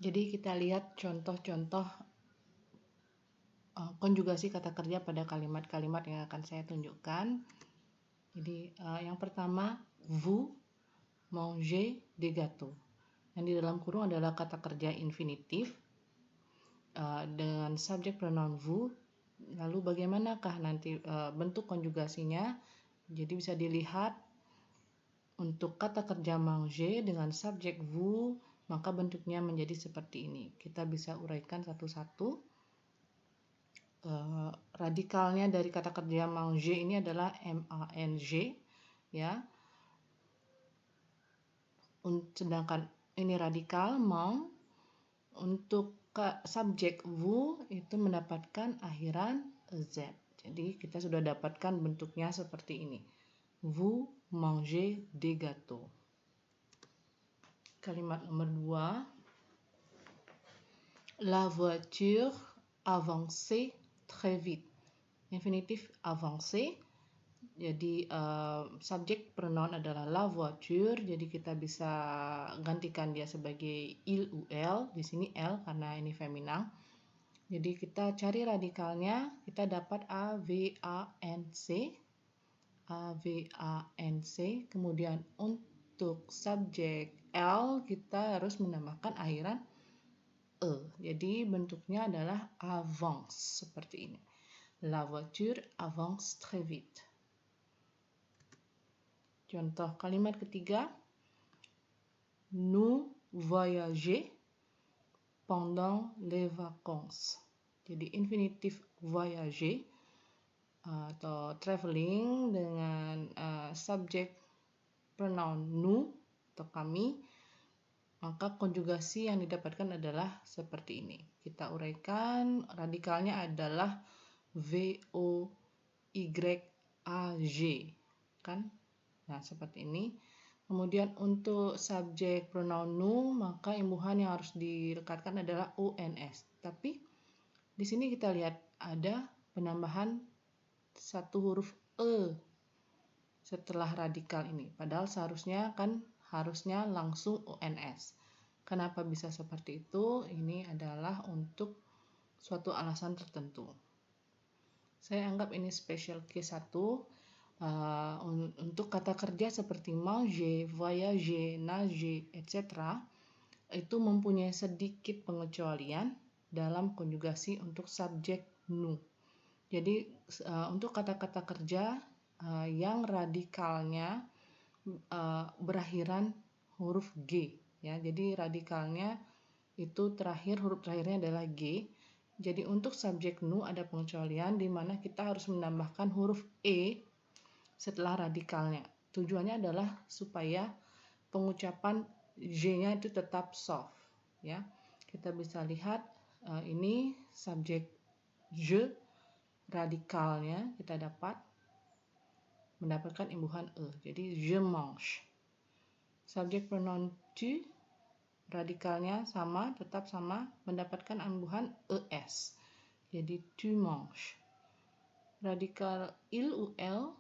Jadi kita lihat contoh-contoh konjugasi kata kerja pada kalimat-kalimat yang akan saya tunjukkan. Jadi yang pertama, vous mangez des gâteaux. Yang di dalam kurung adalah kata kerja infinitif dengan subjek pronoun vous. Lalu bagaimanakah nanti bentuk konjugasinya? Jadi bisa dilihat untuk kata kerja manger dengan subjek vous, maka bentuknya menjadi seperti ini. Kita bisa uraikan satu-satu. Radikalnya dari kata kerja manger ini adalah mang, ya. Sedangkan ini radikal mang. Untuk subjek vous itu mendapatkan akhiran z. Jadi kita sudah dapatkan bentuknya seperti ini. Vous mangez des gâteaux. Kalimat nomor 2. La voiture avançait très vite. Infinitif avancer. Jadi subjek pronoun adalah la voiture. Jadi kita bisa gantikan dia sebagai il ou elle. Di sini elle karena ini feminin. Jadi kita cari radikalnya, kita dapat AVANC. AVANC. Kemudian untuk subjek L kita harus menambahkan akhiran E. Jadi bentuknya adalah avance seperti ini. La voiture avance très vite. Contoh kalimat ketiga. Nous voyageons pendant les vacances. Jadi infinitif voyager atau traveling dengan subjek pronoun nous atau kami, maka konjugasi yang didapatkan adalah seperti ini. Kita uraikan, radikalnya adalah voyage, kan? Nah, seperti ini. Kemudian untuk subjek pronoun nous, maka imbuhan yang harus dilekatkan adalah ons. Tapi di sini kita lihat ada penambahan satu huruf e setelah radikal ini. Padahal harusnya langsung ons. Kenapa bisa seperti itu? Ini adalah untuk suatu alasan tertentu. Saya anggap ini special case 1. Untuk kata kerja seperti manger, voyager, nager, etc. itu mempunyai sedikit pengecualian dalam konjugasi untuk subjek nous. Jadi untuk kata-kata kerja yang radikalnya berakhiran huruf G, ya. Jadi radikalnya itu huruf terakhirnya adalah G. Jadi untuk subjek nous ada pengecualian di mana kita harus menambahkan huruf E setelah radikalnya. Tujuannya adalah supaya pengucapan J-nya itu tetap soft, ya. Kita bisa lihat ini subjek je, radikalnya kita mendapatkan imbuhan e. Jadi je mange. Subjek pronoun tu, radikalnya tetap sama, mendapatkan imbuhan es. Jadi tu manges. Radikal il ou elle,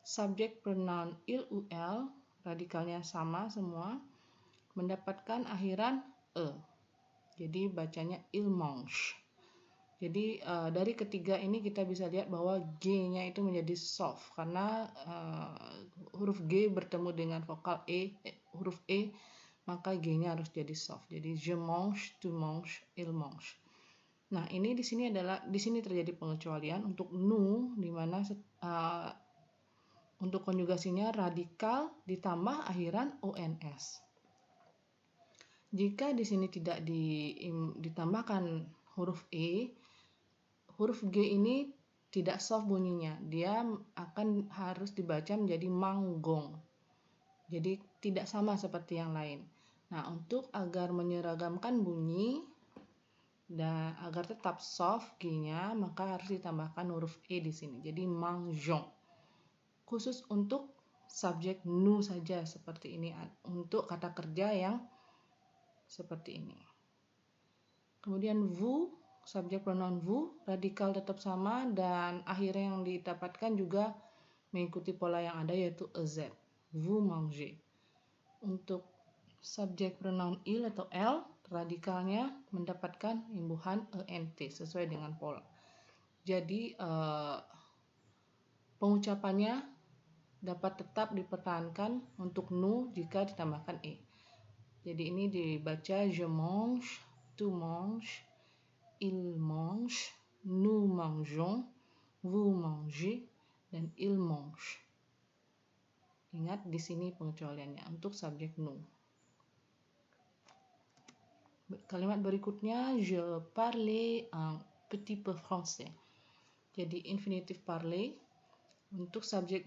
subjek pronoun il ou elle, radikalnya sama semua, mendapatkan akhiran e. Jadi bacanya il mange. Jadi dari ketiga ini kita bisa lihat bahwa G-nya itu menjadi soft karena huruf G bertemu dengan vokal huruf E, maka G-nya harus jadi soft. Jadi je mange, tu manges, il mange. Nah, ini di sini terjadi pengecualian untuk nous, di mana untuk konjugasinya radikal ditambah akhiran ons. Jika di sini tidak ditambahkan huruf E, huruf G ini tidak soft bunyinya. Dia akan harus dibaca menjadi manggong. Jadi tidak sama seperti yang lain. Nah, untuk agar menyeragamkan bunyi dan agar tetap soft G-nya, maka harus ditambahkan huruf E di sini. Jadi mangeons. Khusus untuk subjek nous saja seperti ini, untuk kata kerja yang seperti ini. Kemudian vous, subjek pronoun vous, radikal tetap sama dan akhirnya yang didapatkan juga mengikuti pola yang ada yaitu ez. Vous mangez. Untuk subjek pronoun il atau l, radikalnya mendapatkan imbuhan ent sesuai dengan pola. Jadi pengucapannya dapat tetap dipertahankan untuk nu jika ditambahkan e. Jadi ini dibaca je mange, tu manges, il mange, nous mangeons, vous mangez, dan il mange. Ingat di sini pengecualiannya untuk subjek nu. Kalimat berikutnya, je parlais un petit peu français. Jadi infinitif parler untuk subjek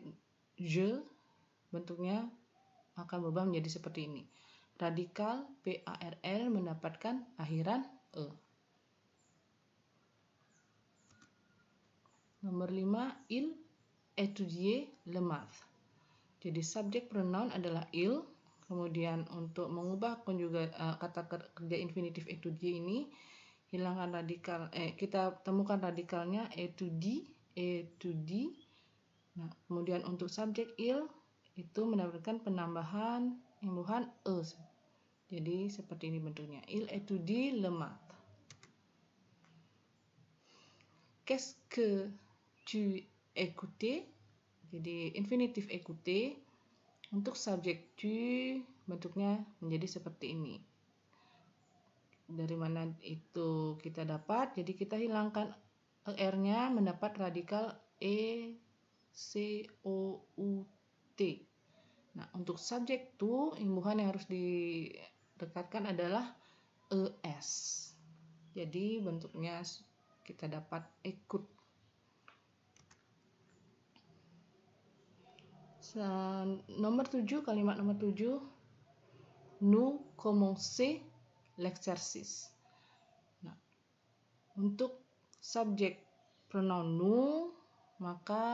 je bentuknya akan berubah menjadi seperti ini. Radikal PARL mendapatkan akhiran e. Nomor 5, il étudiait le math. Jadi subjek pronoun adalah il. Kemudian untuk mengubah kata kerja infinitif étudier ini, hilangkan radikal kita temukan radikalnya étudie. Nah, kemudian untuk subjek il itu mendapatkan penambahan imbuhan e. Jadi seperti ini bentuknya. Il étudie le math. Qu'est-ce que tu écoutais? Jadi infinitif écouter untuk subjek tu bentuknya menjadi seperti ini. Dari mana itu kita dapat? Jadi kita hilangkan er-nya mendapat radikal e c o u t. Nah, untuk subjek tu imbuhan yang harus didekatkan adalah es. Jadi bentuknya kita dapat écoute. Kalimat nomor 7, nous commençons l'exercice. Nah, untuk subjek pronoun nous, maka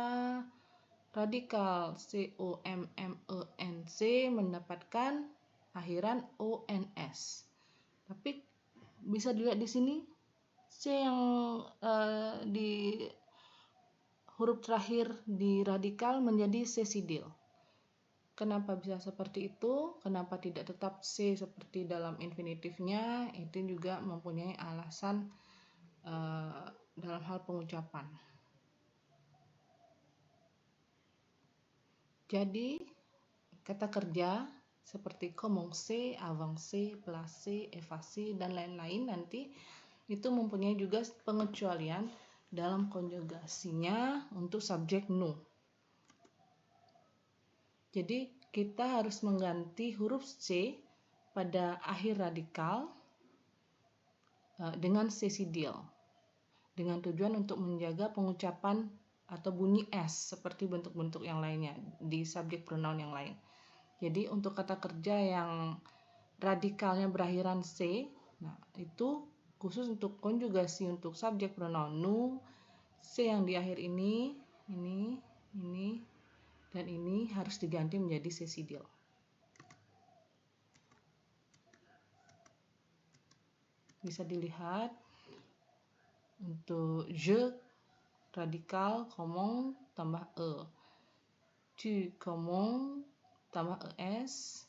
radikal COMMENC mendapatkan akhiran ONS. Tapi bisa dilihat di sini C yang di huruf terakhir di radikal menjadi C-sidil. Kenapa bisa seperti itu? Kenapa tidak tetap C seperti dalam infinitifnya? Itu juga mempunyai alasan dalam hal pengucapan. Jadi kata kerja seperti commencer, avancer, placer, effacer, dan lain-lain nanti itu mempunyai juga pengecualian dalam konjugasinya untuk subjek nu. Jadi kita harus mengganti huruf C pada akhir radikal dengan C-sidil dengan tujuan untuk menjaga pengucapan atau bunyi S seperti bentuk-bentuk yang lainnya di subjek pronoun yang lain. Jadi untuk kata kerja yang radikalnya berakhiran C, nah itu khusus untuk konjugasi untuk subjek pronoun nu, C yang di akhir ini, dan ini harus diganti menjadi C-sidil. Bisa dilihat untuk je radikal comment tambah e, tu comment tambah es,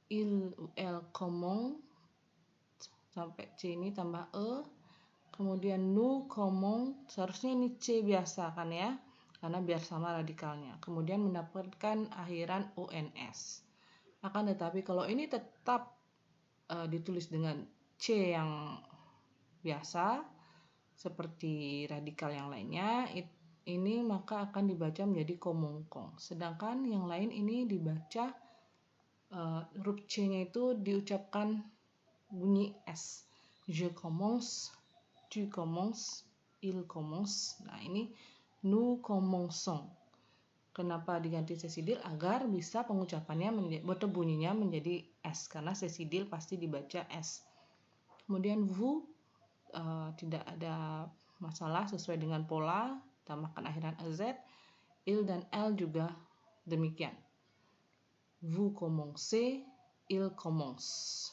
il ou elle comment sampai C ini tambah e, kemudian nous comment, seharusnya ini C biasa kan ya, karena biar sama radikalnya. Kemudian mendapatkan akhiran ONS. Akan tetapi kalau ini tetap ditulis dengan C yang biasa seperti radikal yang lainnya, ini maka akan dibaca menjadi komongkong. Sedangkan yang lain ini dibaca huruf C-nya itu diucapkan bunyi S. Je commence, tu commences, il commence. Nah, ini nous commençons. Kenapa diganti C-sidil? Agar bisa pengucapannya atau bunyinya menjadi S, karena C-sidil pasti dibaca S. Kemudian vous tidak ada masalah sesuai dengan pola, tambahkan akhiran az. Il dan elle juga demikian. Vous commencez, il commence.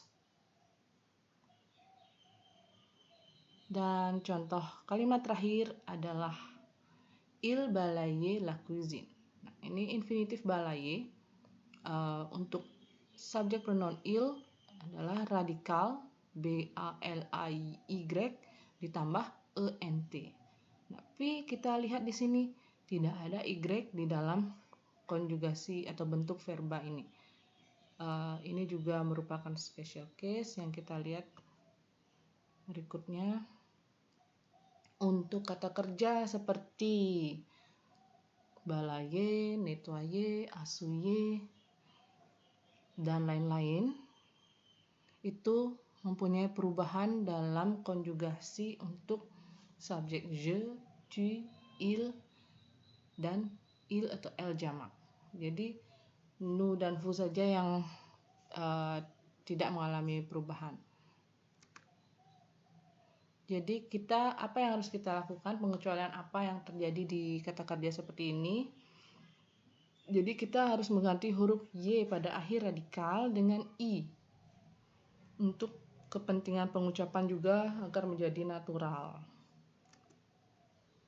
Dan contoh kalimat terakhir adalah il balayait la cuisine. Nah, ini infinitif balayer untuk subjek pronoun il adalah radikal BALAY ditambah ENT. Tapi kita lihat di sini tidak ada y di dalam konjugasi atau bentuk verba ini. Ini juga merupakan special case yang kita lihat berikutnya. Untuk kata kerja seperti balayer, nettoyer, essuyer, dan lain-lain itu mempunyai perubahan dalam konjugasi untuk subjek je, tu, il, dan il atau el jamak. Jadi nu dan vu saja yang tidak mengalami perubahan. Jadi apa yang harus kita lakukan, pengecualian apa yang terjadi di kata kerja seperti ini. Jadi kita harus mengganti huruf y pada akhir radikal dengan i untuk kepentingan pengucapan juga agar menjadi natural.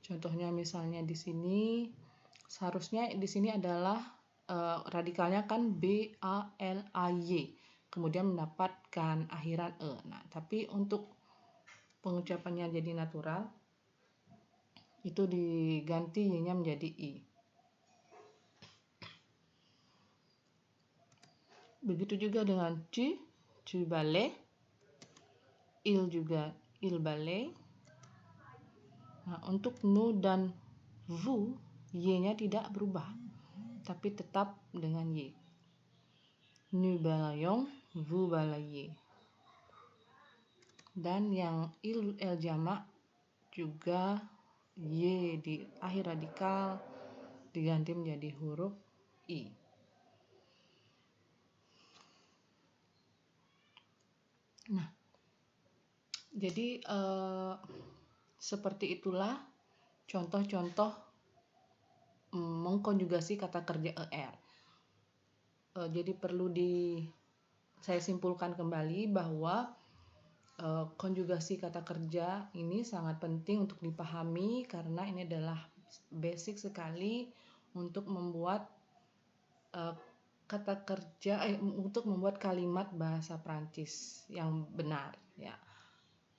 Contohnya misalnya di sini seharusnya di sini adalah radikalnya kan b a l a y, kemudian mendapatkan akhiran e. Nah, tapi untuk pengucapannya jadi natural itu diganti y-nya menjadi i. Begitu juga dengan tu balais, il juga il balait. Nah, untuk nu dan vous y-nya tidak berubah tapi tetap dengan y. Nous balayons, vous balayez. Dan yang il el jamak juga y di akhir radikal diganti menjadi huruf i. Nah, jadi seperti itulah contoh-contoh mengkonjugasi kata kerja er. Jadi perlu saya simpulkan kembali bahwa konjugasi kata kerja ini sangat penting untuk dipahami karena ini adalah basic sekali untuk membuat kata kerja untuk membuat kalimat bahasa Prancis yang benar, ya.